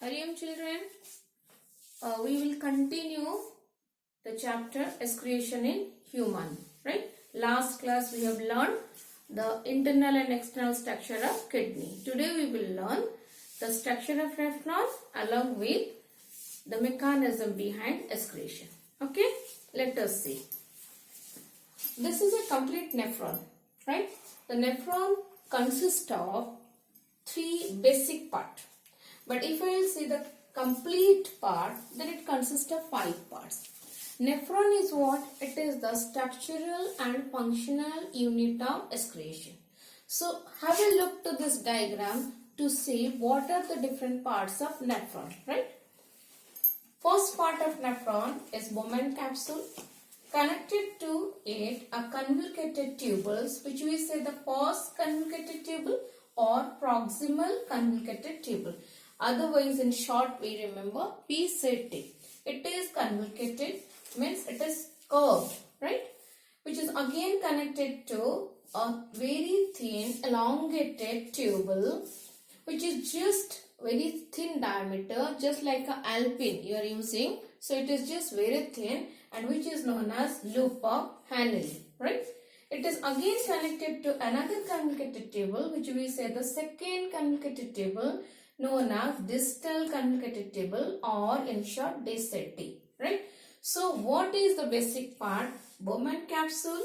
Hariam children, we will continue the chapter Excretion in human, right? Last class we have learned the internal and external structure of kidney. Today we will learn the structure of nephron along with the mechanism behind excretion. Okay, let us see. This is a complete nephron, right? The nephron consists of three basic parts. But if I will see the complete part, then it consists of 5 parts. Nephron is what? It is the structural and functional unit of excretion. So have a look to this diagram to see what are the different parts of nephron, right? First part of nephron is Bowman capsule. Connected to it are convoluted tubules, which we say the first convoluted tubule or proximal convoluted tubule. Otherwise, in short, we remember PCT. It is convoluted, means it is curved, right? Which is again connected to a very thin, elongated tubule, which is just very thin diameter, just like a alpine you are using. So it is just very thin, and which is known as loop of Hanley, right? It is again connected to another convoluted tubule, which we say the second convoluted tubule, known as distal convoluted tubule, or in short DCT, right? So what is the basic part? Bowman capsule,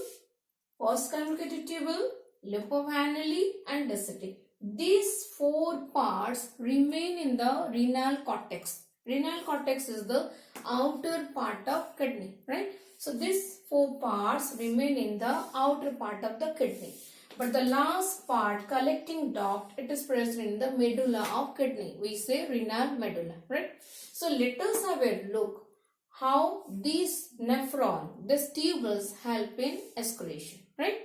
first convoluted tubule, loop of Hanley, and DCT. These 4 parts remain in the renal cortex. Renal cortex is the outer part of kidney, right? So these 4 parts remain in the outer part of the kidney. But the last part, collecting duct, it is present in the medulla of kidney. We say renal medulla, right? So let us have a look how these nephron, these tubules help in excretion, right?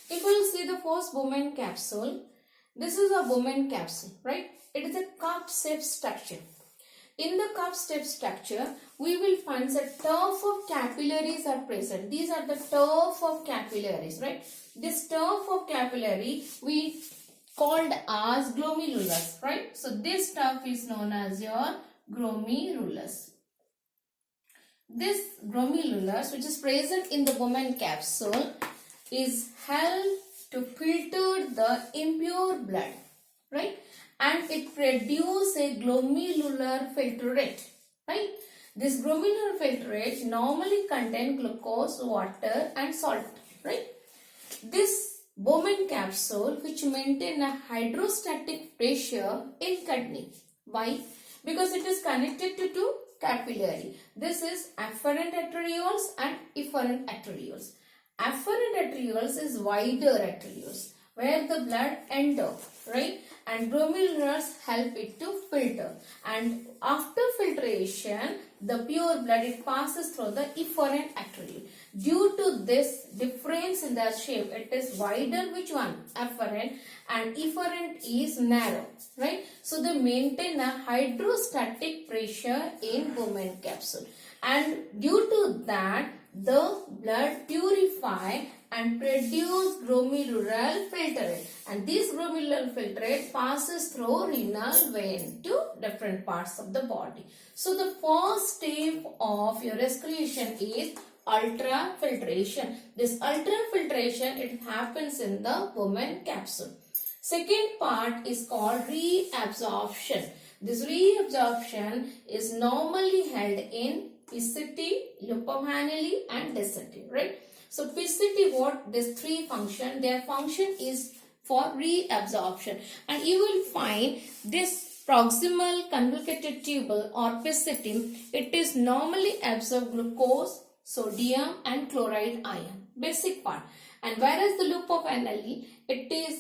If we will see the first Bowman capsule, this is a Bowman capsule, right? It is a cup-shaped structure. In the cup-shaped structure, we will find that turf of capillaries are present. These are the turf of capillaries, right? This turf of capillary we called as glomerulus, right? So this turf is known as your glomerulus. This glomerulus, which is present in the Bowman capsule, is held to filter the impure blood, right? And it produces a glomerular filtrate, right? This glomerular filtrate normally contains glucose, water and salt, right? This Bowman capsule, which maintain a hydrostatic pressure in kidney. Why? Because it is connected to 2 capillary. This is afferent arterioles and efferent arterioles. Afferent arterioles is wider arterioles where the blood enter, right? And glomerulus help it to filter. And after filtration, the pure blood, it passes through the efferent arteriole. Due to this difference in the shape, it is wider, which one? Afferent, and efferent is narrow, right? So they maintain a hydrostatic pressure in Bowman capsule. And due to that, the blood purify and produce glomerular filtrate, and this glomerular filtrate passes through renal vein to different parts of the body. So the first step of your excretion is ultrafiltration. This ultrafiltration, it happens in the Bowman capsule. Second part is called reabsorption. This reabsorption is normally held in PCT, loop of Hanley and DCT, right? So PCT, what? These 3 function, their function is for reabsorption, and you will find this proximal convoluted tubule or PCT, it is normally absorb glucose, sodium and chloride ion, basic part. And whereas the loop of Hanley, it is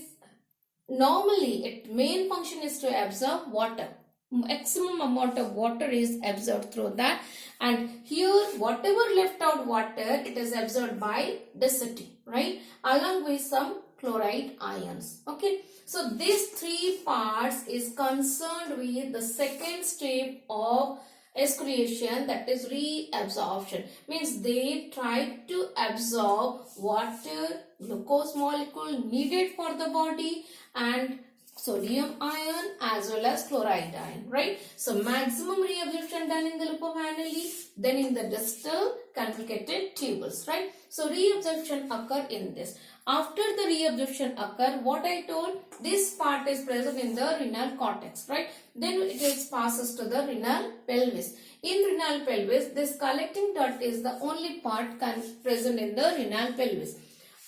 normally, its main function is to absorb water. Maximum amount of water is absorbed through that, and here whatever left out water, it is absorbed by DCT, right, along with some chloride ions. Okay, so these 3 parts is concerned with the second step of excretion, that is reabsorption. Means they try to absorb water, glucose molecule needed for the body, and sodium ion as well as chloride ion, right? So maximum reabsorption done in the loop of annuli, then in the distal convoluted tubules, right? So reabsorption occur in this. After the reabsorption occur, what I told, this part is present in the renal cortex, right? Then it is passes to the renal pelvis. In renal pelvis, this collecting duct is the only part present in the renal pelvis.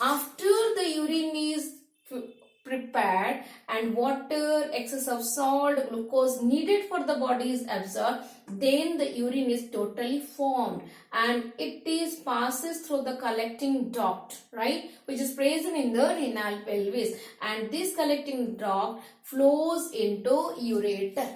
After the urine is prepared and water, excess of salt, glucose needed for the body is absorbed, then the urine is totally formed and it is passes through the collecting duct, right, which is present in the renal pelvis, and this collecting duct flows into ureter,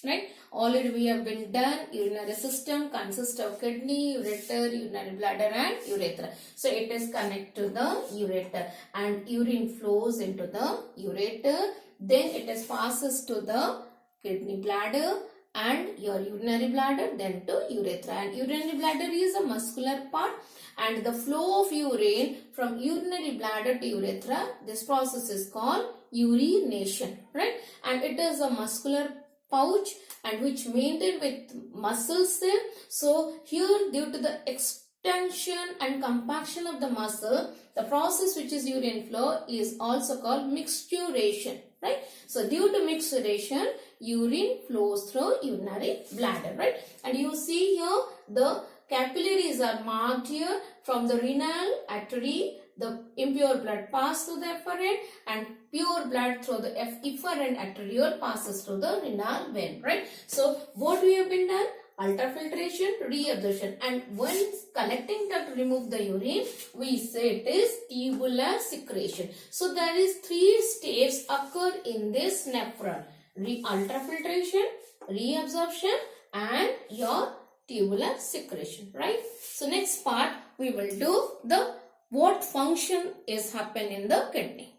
right? Already we have been done. Urinary system consists of kidney, ureter, urinary bladder and urethra. So it is connected to the ureter and urine flows into the ureter. Then it is passes to the kidney bladder and your urinary bladder, then to urethra. And urinary bladder is a muscular part, and the flow of urine from urinary bladder to urethra, this process is called urination, right? And it is a muscular pouch and which maintained with muscle cell. So here, due to the extension and compaction of the muscle, the process which is urine flow is also called mixturation, right? So due to mixturation, urine flows through urinary bladder, right? And you see here the capillaries are marked here. From the renal artery, the impure blood passes through the efferent, and pure blood through the efferent arteriole passes through the renal vein, right? So what we have been done? Ultrafiltration, reabsorption, and once collecting duct remove the urine, we say it is tubular secretion. So there is 3 steps occur in this nephron: ultrafiltration, reabsorption, and your tubular secretion, right? So next part we will do the what function is happen in the kidney.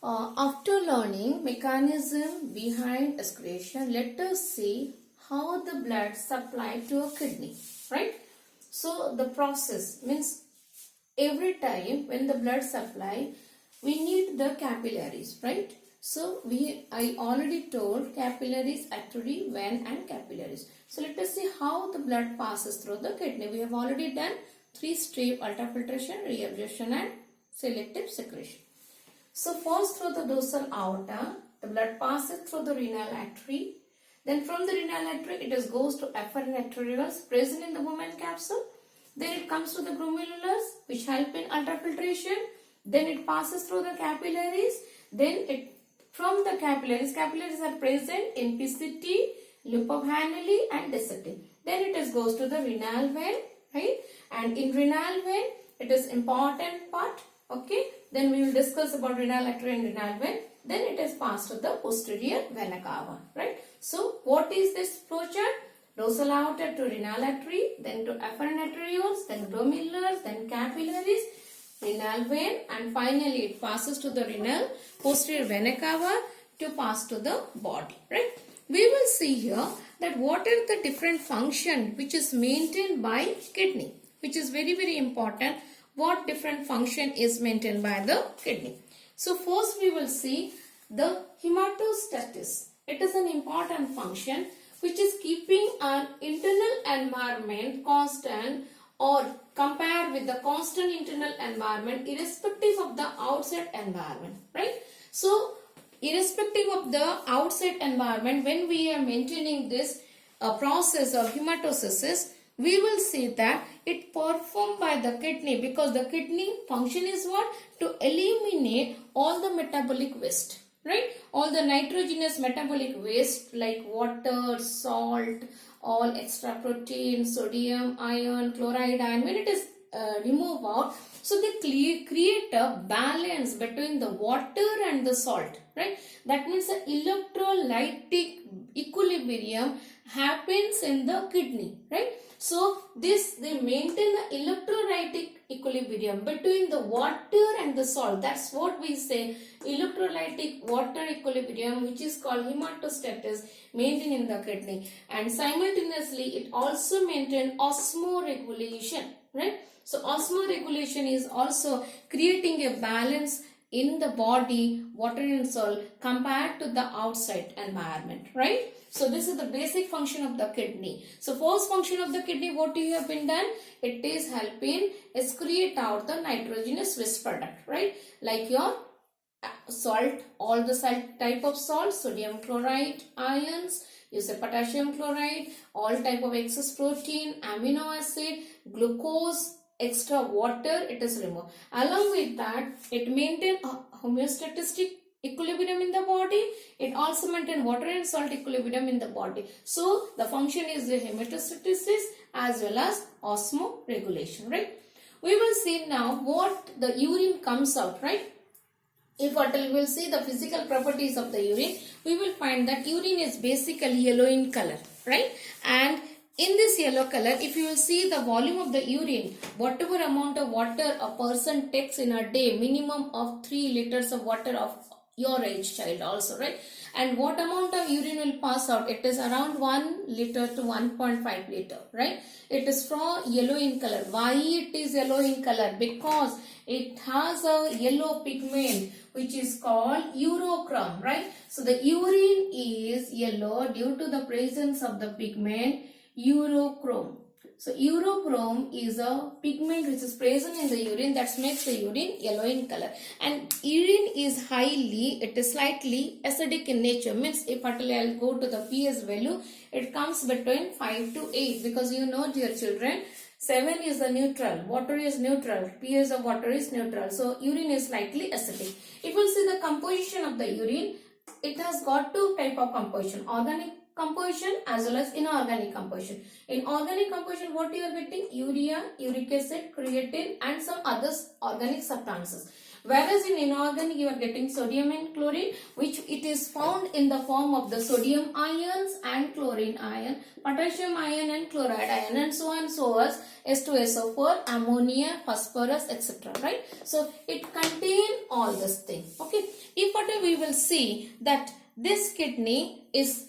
After learning mechanism behind excretion, let us see how the blood supply to a kidney, right? So the process means every time when the blood supply, we need the capillaries, right? So I already told capillaries, artery, vein and capillaries. So let us see how the blood passes through the kidney. We have already done 3 steps: ultrafiltration, reabsorption and selective secretion. So first, through the dorsal aorta, the blood passes through the renal artery. Then from the renal artery, it goes to afferent arterioles present in the Bowman capsule. Then it comes to the glomerulus, which help in ultrafiltration. Then it passes through the capillaries. Then from the capillaries are present in PCT, loop of annuli and distal. Then it goes to the renal vein, right? And in renal vein, it is important part. Okay, then we will discuss about renal artery and renal vein. Then it is passed to the posterior vena cava, right? So what is this flowchart? Dorsal aorta to renal artery, then to afferent arterioles, then glomerulus, then capillaries, renal vein, and finally it passes to the renal posterior vena cava to pass to the body, right? We will see here that what are the different function which is maintained by kidney, which is very, very important. What different function is maintained by the kidney. So first we will see the hematostasis. It is an important function which is keeping an internal environment constant or compared with the constant internal environment irrespective of the outside environment, right? So irrespective of the outside environment, when we are maintaining this process of hematostasis, we will see that it performed by the kidney, because the kidney function is what? To eliminate all the metabolic waste, right? All the nitrogenous metabolic waste like water, salt, all extra protein, sodium, iron, chloride ion, when it is removed out, so they create a balance between the water and the salt, right? That means the electrolytic equilibrium happens in the kidney, right? So they maintain the electrolytic equilibrium between the water and the salt. That's what we say, electrolytic water equilibrium, which is called hematostasis, maintained in the kidney. And simultaneously it also maintains osmoregulation, right? So osmoregulation is also creating a balance in the body, water and soil compared to the outside environment, right? So this is the basic function of the kidney. So first function of the kidney, what you have been done? It is helping excrete out the nitrogenous waste product, right? Like your salt, all the salt type of salt, sodium chloride, ions, you say potassium chloride, all type of excess protein, amino acid, glucose, extra water, it is removed. Along with that, it maintains homeostatic equilibrium in the body. It also maintains water and salt equilibrium in the body. So the function is the homeostasis as well as osmoregulation, right? We will see now what the urine comes out, right? If we will see the physical properties of the urine, we will find that urine is basically yellow in color, right? And in this yellow color, if you will see the volume of the urine, whatever amount of water a person takes in a day, minimum of 3 liters of water of your age child also, right? And what amount of urine will pass out? It is around 1 liter to 1.5 liter, right? It is from yellow in color. Why it is yellow in color? Because it has a yellow pigment which is called urochrome, right? So the urine is yellow due to the presence of the pigment urochrome. So urochrome is a pigment which is present in the urine that makes the urine yellow in color. And urine is it is slightly acidic in nature. Means if I'll go to the pH value, it comes between 5 to 8 because you know, dear children, 7 is the neutral, water is neutral, pH of water is neutral. So urine is slightly acidic. If you see the composition of the urine, it has got 2 type of composition, organic composition as well as inorganic composition. In organic composition, what you are getting? Urea, uric acid, creatine and some other organic substances. Whereas in inorganic, you are getting sodium and chlorine, which it is found in the form of the sodium ions and chlorine ion, potassium ion and chloride ion, and so on, so as S2SO4, ammonia, phosphorus, etc. Right? So it contains all this thing. Okay. If we will see that this kidney is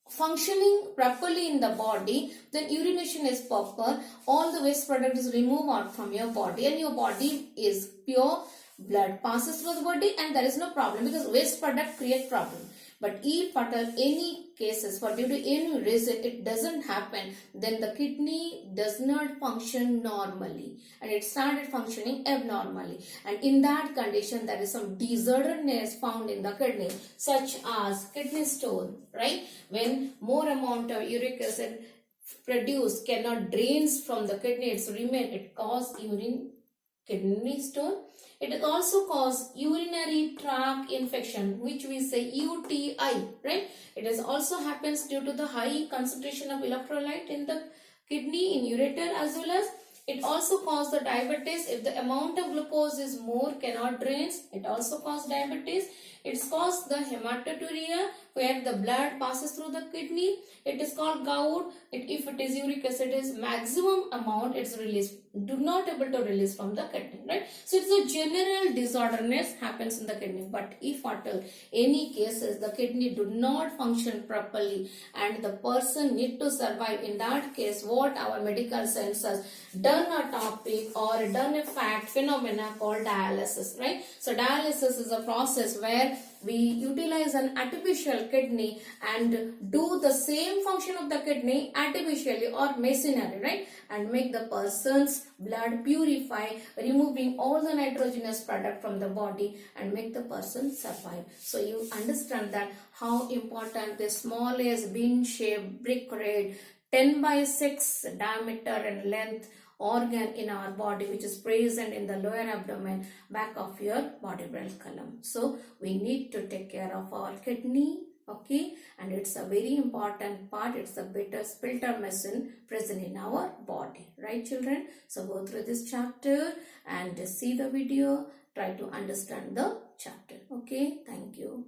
functioning properly in the body, then urination is proper, all the waste product is removed out from your body and your body is pure, blood passes through the body and there is no problem because waste product create problem. But if at any cases for due to any reason it doesn't happen, then the kidney does not function normally and it started functioning abnormally, and in that condition there is some disorderness found in the kidney such as kidney stone, right? When more amount of uric acid produced cannot drains from the kidney, it's remain, it cause kidney stone. It also cause urinary tract infection, which we say UTI, right? It is also happens due to the high concentration of electrolyte in the kidney, in ureter, as well as it also cause the diabetes. If the amount of glucose is more, cannot drains, it also cause diabetes. It's caused the hematuria, where the blood passes through the kidney. It is called gout. If it is uric acid is maximum amount, it's released, do not able to release from the kidney, right? So it's a general disorderness happens in the kidney. But if at all any cases the kidney do not function properly and the person need to survive, in that case what our medical science has done a topic or done a fact phenomena called dialysis, right? So dialysis is a process where we utilize an artificial kidney and do the same function of the kidney artificially or machinery, right? And make the person's blood purify, removing all the nitrogenous product from the body and make the person survive. So you understand that how important this small as bean-shaped brick red 10/6 diameter and length organ in our body, which is present in the lower abdomen back of your vertebral column. So we need to take care of our kidney, okay, and it's a very important part. It's a better filter machine present in our body, right children? So go through this chapter and see the video, try to understand the chapter. Okay, thank you.